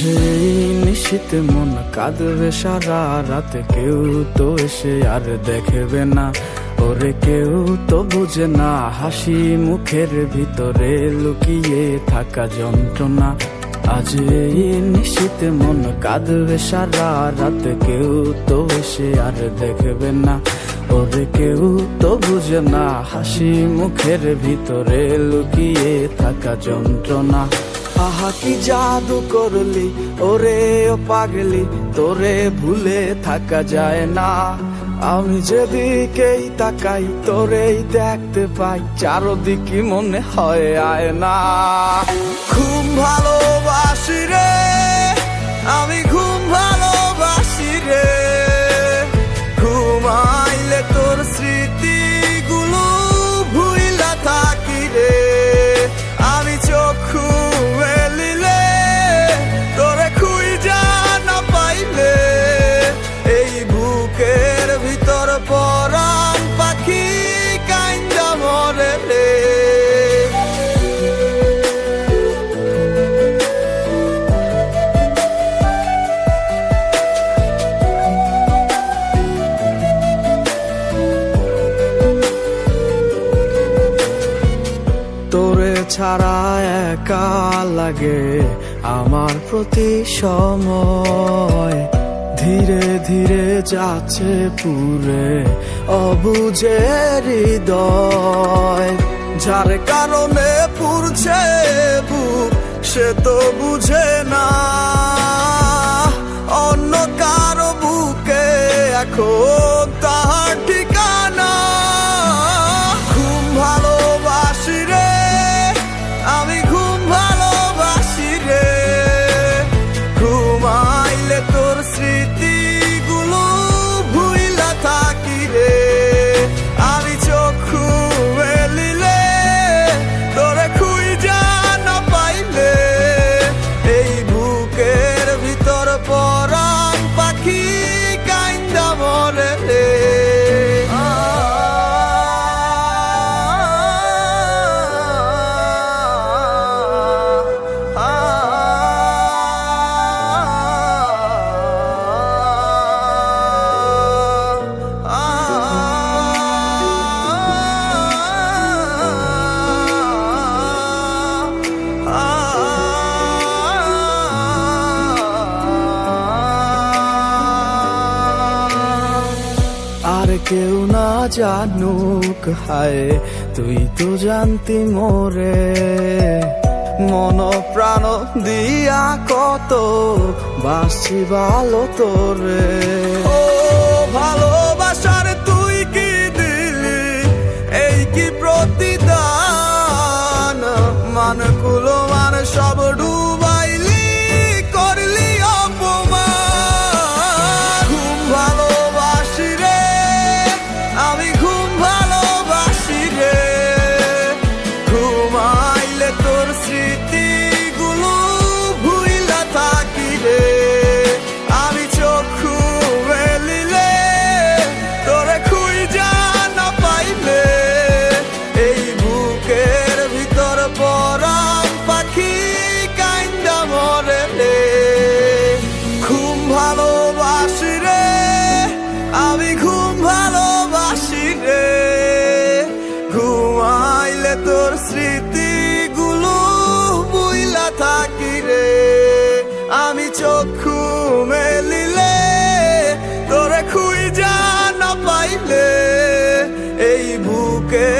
এই নিশীতে মন কাঁদবে সারা রাতে, কেউ তো এসে আর দেখবে না, ওরে কেউ তো বুঝে না হাসি মুখের ভিতরে লুকিয়ে থাকা যন্ত্রণা। আজ এই নিশীতে মন কাঁদবে সারা রাতে, কেউ তো এসে আর দেখবে না, ওরে কেউ তো বুঝে না হাসি মুখের ভিতরে লুকিয়ে থাকা যন্ত্রণা। আহা কি জাদু করলি ওরে ও পাগলি, তোরে ভুলে থাকা যায় না। আমি যেদিকেই তাকাই তোরেই দেখতে পাই, চারদিকে মনে হয় আয়না। ঘুম ভালোবাসি রে আমি, ঘুম ভালোবাসি রে, ঘুমাইলে তোর স্মৃতিগুলো ভুইলা থাকি রে। আমি চক্ষু মেলিলে তোরে খুঁজা না পাইলে, এই বুকের ভিতর পরাণ পাখি কাইন্দা মরে রে। তোরে ছাড়া একা লাগে আমার প্রতি সময়, ধীরে ধীরে যাচ্ছে পুরে অবুঝে হৃদয়। যার কারণে পুরছে বুক সে তো বুঝে না, অন্য কারো বুকে এখন তাহার ঠিকানা। ঘুম ভালোবাসি রে আমি, ঘুম ভালোবাসি রে, ঘুমাইলে তোর স্মৃতিগুলো ভুইলা থাকি রে। আমি চক্ষু মেলিলে তোরে খুঁজা না পাইলে, এই বুকের ভিতর পরাণ পাখি কাইন্দা মরে রে। আর কেউ না জানুক হায়, তুই তো জানতি মোরে, মন প্রাণ দিয়া কত বাসছি ভালো তোরে। ও ভালোবাসার তুই কি দিলি, এই কি প্রতিদান, মানগুলো মান সব ডুবাইলি করলি অপমান। ঘুম ভালোবাসি রে আমি, ঘুম ভালোবাসি রে, ঘুমাইলে তোর স্মৃতিগুলো ভুইলা থাকি রে। আমি চক্ষু মেলিলে তোরে খুঁজা না পাইলে, এই বুকের ভিতর পরাণ পাখি কাইন্দা মরে রে। ঘুম ভালোবাসি রে আমি, ঘুম ভালোবাসি রে, ঘুমাইলে তোর স্মৃতিগুলো ভুইলা থাকি রে। আমি চক্ষু মেলিলে তোরে খুঁজা না পাইলে, এই বুকে